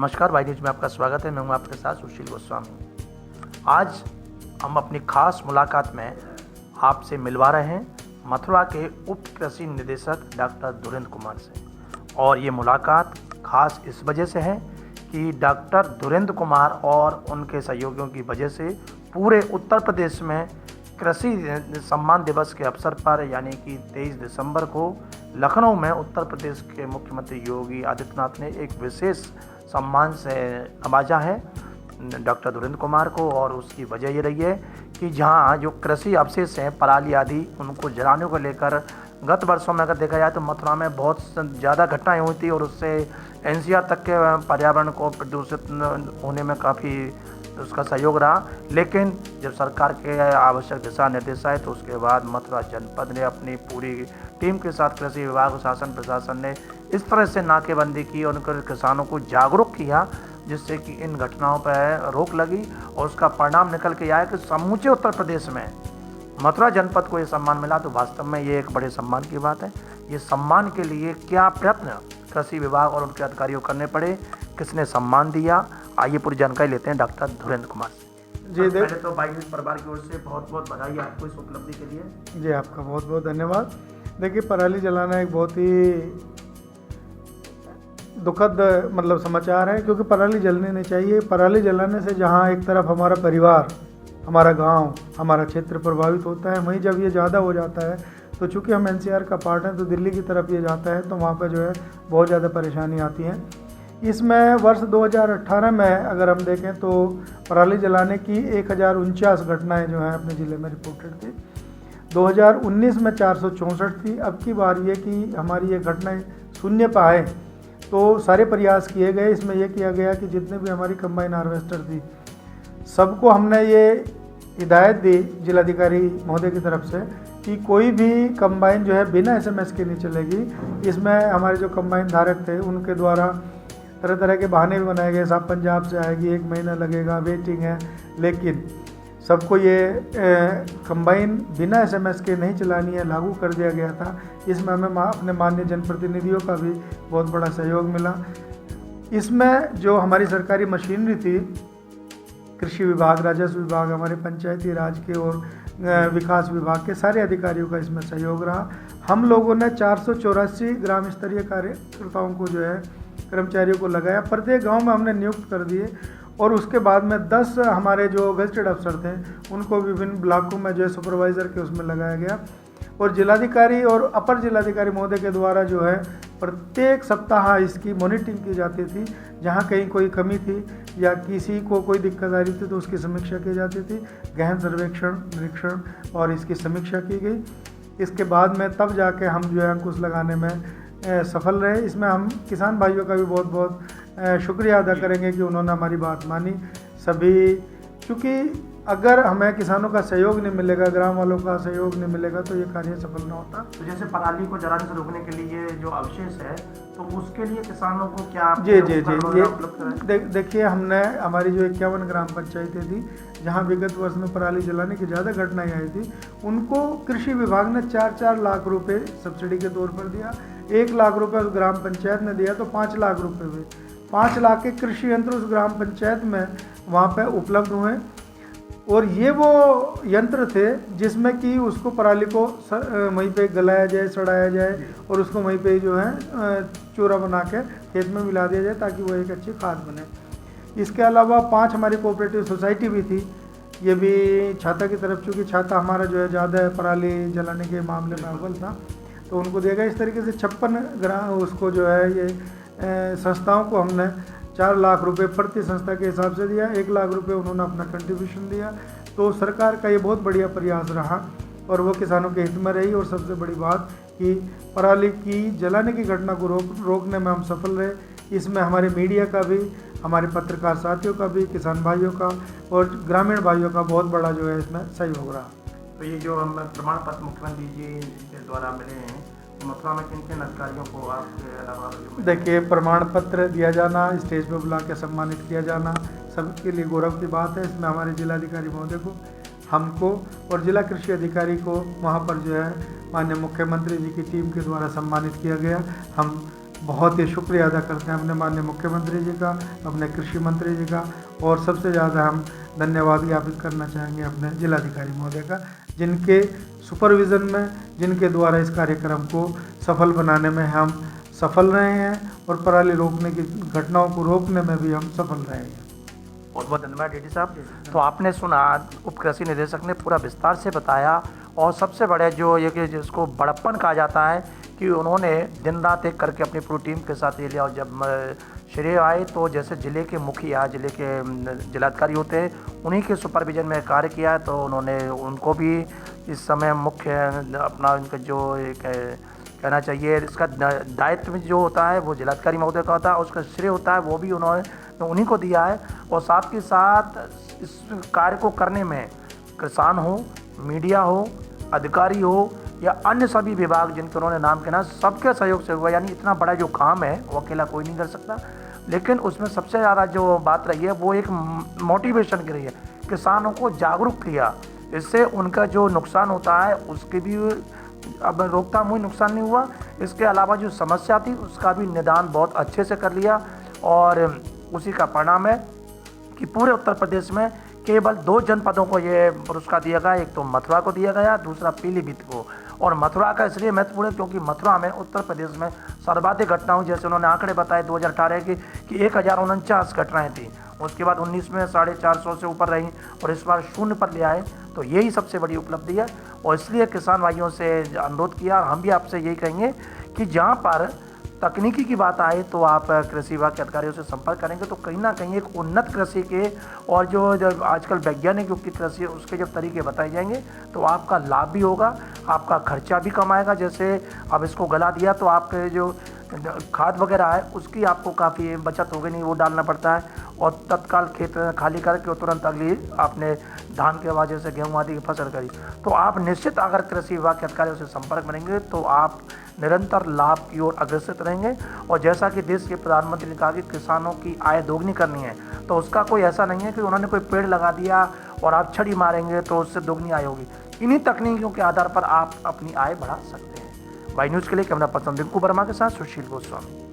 नमस्कार Y news में आपका स्वागत है। मैं हूं आपके साथ सुशील गोस्वामी। आज हम अपनी खास मुलाकात में आपसे मिलवा रहे हैं मथुरा के उप कृषि निदेशक डॉक्टर धुरेंद्र कुमार से। और ये मुलाकात खास इस वजह से है कि डॉक्टर धुरेंद्र कुमार और उनके सहयोगियों की वजह से पूरे उत्तर प्रदेश में कृषि सम्मान दिवस के अवसर पर यानी कि 23 दिसंबर को लखनऊ में उत्तर प्रदेश के मुख्यमंत्री योगी आदित्यनाथ ने एक विशेष सम्मान से नवाजा है डॉक्टर धुरेंद्र कुमार को। और उसकी वजह ये रही है कि जहां जो कृषि अवशेष हैं, पराली आदि, उनको जलाने को लेकर गत वर्षों में अगर देखा जाए तो मथुरा में बहुत ज़्यादा घटनाएं हुई थी और उससे एनसीआर तक के पर्यावरण को प्रदूषित होने में काफ़ी उसका सहयोग रहा। लेकिन जब सरकार के आवश्यक दिशा निर्देश आए तो उसके बाद मथुरा जनपद ने अपनी पूरी टीम के साथ कृषि विभाग, शासन प्रशासन ने इस तरह से नाकेबंदी की और उनके किसानों को जागरूक किया जिससे कि इन घटनाओं पर रोक लगी। और उसका परिणाम निकल के आया कि समूचे उत्तर प्रदेश में मथुरा जनपद को ये सम्मान मिला। तो वास्तव में ये एक बड़े सम्मान की बात है। ये सम्मान के लिए क्या प्रयत्न कृषि विभाग और उनके अधिकारियों को करने पड़े, किसने सम्मान दिया, आइए पूरी जानकारी लेते हैं डॉक्टर धुरेंद्र कुमार से। जी पहले तो वाई न्यूज परिवार की ओर से बहुत बहुत बधाई आपको इस उपलब्धि के लिए। जी, आपका बहुत बहुत धन्यवाद। देखिए, पराली जलाना एक बहुत ही दुखद समाचार है, क्योंकि पराली जलनी नहीं चाहिए। पराली जलाने से जहाँ एक तरफ हमारा परिवार, हमारा गांव, हमारा क्षेत्र प्रभावित होता है, वहीं जब ये ज़्यादा हो जाता है तो चूँकि हम एनसीआर का पार्ट हैं तो दिल्ली की तरफ ये जाता है तो वहाँ पर जो है बहुत ज़्यादा परेशानी आती है। इसमें वर्ष 2018 में अगर हम देखें तो पराली जलाने की 1049 घटनाएं जो हैं अपने ज़िले में रिपोर्टेड थी। 2019 में 464 थी। अब की बार ये कि हमारी ये घटनाएं शून्य पर आए तो सारे प्रयास किए गए। इसमें यह किया गया कि जितने भी हमारी कंबाइन हार्वेस्टर थी सबको हमने ये हिदायत दी जिलाधिकारी महोदय की तरफ से कि कोई भी कंबाइन जो है बिना एसएमएस के नहीं चलेगी। इसमें हमारे जो कंबाइन धारक थे उनके द्वारा तरह तरह के बहाने भी बनाए गए, साहब पंजाब से आएगी, 1 महीना लगेगा, वेटिंग है। लेकिन सबको ये कंबाइन बिना एसएमएस के नहीं चलानी है, लागू कर दिया गया था। इसमें हमें अपने माननीय जनप्रतिनिधियों का भी बहुत बड़ा सहयोग मिला। इसमें जो हमारी सरकारी मशीनरी थी, कृषि विभाग, राजस्व विभाग, हमारे पंचायती राज के और विकास विभाग के सारे अधिकारियों का इसमें सहयोग रहा। हम लोगों ने 484 ग्राम स्तरीय कार्यकर्ताओं को जो है कर्मचारियों को लगाया, प्रत्येक गांव में हमने नियुक्त कर दिए। और उसके बाद में 10 हमारे जो गजटेड अफसर थे उनको विभिन्न ब्लॉकों में जो है सुपरवाइज़र के उसमें लगाया गया। और जिलाधिकारी और अपर जिलाधिकारी महोदय के द्वारा जो है प्रत्येक सप्ताह इसकी मॉनिटरिंग की जाती थी। जहां कहीं कोई कमी थी या किसी को कोई दिक्कत आ रही थी तो उसकी समीक्षा की जाती थी, गहन सर्वेक्षण, निरीक्षण और इसकी समीक्षा की गई। इसके बाद में तब जाके हम जो है अंकुश लगाने में सफल रहे। इसमें हम किसान भाइयों का भी बहुत बहुत शुक्रिया अदा करेंगे कि उन्होंने हमारी बात मानी। सभी, क्योंकि अगर हमें किसानों का सहयोग नहीं मिलेगा, ग्राम वालों का सहयोग नहीं मिलेगा तो ये कार्य सफल ना होता। तो जैसे पराली को जलाने से रोकने के लिए जो अवशेष है तो उसके लिए किसानों को क्या जी ये देखिए, हमने हमारी जो 51 ग्राम पंचायतें थी जहां विगत वर्ष में पराली जलाने की ज़्यादा घटनाएं आई थी, उनको कृषि विभाग ने 4-4 लाख रुपए सब्सिडी के तौर पर दिया। 1 लाख रुपए उस ग्राम पंचायत ने दिया तो 5 लाख रुपए हुए। 5 लाख के कृषि यंत्र उस ग्राम पंचायत में वहाँ पे उपलब्ध हुए। और ये वो यंत्र थे जिसमें कि उसको पराली को वहीं पे गलाया जाए, सड़ाया जाए और उसको वहीं पे जो है चूरा बना के खेत में मिला दिया जाए ताकि वो एक अच्छी खाद बने। इसके अलावा 5 हमारी कोऑपरेटिव सोसाइटी भी थी। ये भी छाता की तरफ, चूँकि छाता हमारा जो है ज़्यादा पराली जलाने के मामले में अव्वल था तो उनको दिया गया। इस तरीके से 56 ग्राम उसको जो है ये संस्थाओं को हमने 4 लाख रुपए प्रति संस्था के हिसाब से दिया। 1 लाख रुपए उन्होंने अपना कंट्रीब्यूशन दिया। तो सरकार का ये बहुत बढ़िया प्रयास रहा और वो किसानों के हित में रही। और सबसे बड़ी बात कि पराली की जलाने की घटना को रोकने में हम सफल रहे। इसमें हमारे मीडिया का भी, हमारे पत्रकार साथियों का भी, किसान भाइयों का और ग्रामीण भाइयों का बहुत बड़ा जो है इसमें सहयोग रहा। तो ये जो हम प्रमाण पत्र मुख्यमंत्री जी के द्वारा मिले हैं, मथुरा में किन किन अधिकारियों को आपके अलावा? देखिए, प्रमाण पत्र दिया जाना, स्टेज पर बुला के सम्मानित किया जाना सबके लिए गौरव की बात है। इसमें हमारे जिलाधिकारी महोदय को, हमको और जिला कृषि अधिकारी को वहाँ पर जो है माननीय मुख्यमंत्री जी की टीम के द्वारा सम्मानित किया गया। हम बहुत ही शुक्रिया अदा करते हैं अपने माननीय मुख्यमंत्री जी का, अपने कृषि मंत्री जी का, और सबसे ज़्यादा हम धन्यवाद ज्ञापित करना चाहेंगे अपने जिलाधिकारी महोदय का, जिनके सुपरविज़न में, जिनके द्वारा इस कार्यक्रम को सफल बनाने में हम सफल रहे हैं और पराली रोकने की घटनाओं को रोकने में भी हम सफल रहे हैं। बहुत बहुत धन्यवाद डीडी साहब। तो आपने सुना, उप कृषि निदेशक ने पूरा विस्तार से बताया, और सबसे बड़े जो ये कि जिसको बड़प्पन कहा जाता है कि उन्होंने दिन रात एक करके अपनी पूरी टीम के साथ ये लिया। और जब श्रेय आए तो जैसे ज़िले के मुखिया, ज़िले के जिलाधिकारी होते हैं, उन्हीं के सुपरविजन में कार्य किया है। तो उन्होंने उनको भी इस समय मुख्य अपना इनका जो एक कहना चाहिए, इसका दायित्व जो होता है वो जिलाधिकारी महोदय का होता है, उसका श्रेय होता है वो भी उन्होंने उन्हीं को दिया है। और साथ के साथ इस कार्य को करने में किसान हो, मीडिया हो, अधिकारी हो या अन्य सभी विभाग जिनके उन्होंने नाम कहना, सबके सहयोग से हुआ। यानी इतना बड़ा जो काम है वो अकेला कोई नहीं कर सकता। लेकिन उसमें सबसे ज़्यादा जो बात रही है वो एक मोटिवेशन की रही है, किसानों को जागरूक किया। इससे उनका जो नुकसान होता है उसके भी अब रोकथाम हुई, नुकसान नहीं हुआ। इसके अलावा जो समस्या थी उसका भी निदान बहुत अच्छे से कर लिया। और उसी का परिणाम है कि पूरे उत्तर प्रदेश में केवल 2 जनपदों को ये पुरस्कार दिया गया। एक तो मथुरा को दिया गया, दूसरा पीलीभीत को। और मथुरा का इसलिए महत्वपूर्ण है क्योंकि मथुरा में उत्तर प्रदेश में सर्वाधिक घटनाओं, जैसे उन्होंने आंकड़े बताए 2018 की 1049 घटनाएँ थी। उसके बाद 19 में 450 से ऊपर रही और इस बार 0 पर ले आए। तो यही सबसे बड़ी उपलब्धि है। और इसलिए किसान भाइयों से अनुरोध किया, और हम भी आपसे यही कहेंगे कि जहाँ पर तकनीकी की बात आए तो आप कृषि विभाग के अधिकारियों से संपर्क करेंगे तो कहीं ना कहीं एक उन्नत कृषि के और जो आजकल वैज्ञानिक युग की कृषि है उसके जब तरीके बताए जाएंगे तो आपका लाभ भी होगा, आपका खर्चा भी कम आएगा। जैसे अब इसको गला दिया तो आपके जो खाद वगैरह है उसकी आपको काफ़ी बचत हो गई, नहीं वो डालना पड़ता है। और तत्काल खेत खाली करके तुरंत अगली आपने धान के बाद जैसे गेहूँ आदि की फसल करी। तो आप निश्चित अगर कृषि विभाग के अधिकारियों से संपर्क करेंगे तो आप निरंतर लाभ की ओर अग्रसर रहेंगे। और जैसा कि देश के प्रधानमंत्री ने कहा कि किसानों की आय दोगुनी करनी है, तो उसका कोई ऐसा नहीं है कि उन्होंने कोई पेड़ लगा दिया और आप छड़ी मारेंगे तो उससे दोगुनी आय होगी। इन्हीं तकनीकों के आधार पर आप अपनी आय बढ़ा सकते हैं। वाई न्यूज़ के लिए कैमरा पर्सन रिंकू वर्मा के साथ सुशील गोस्वामी।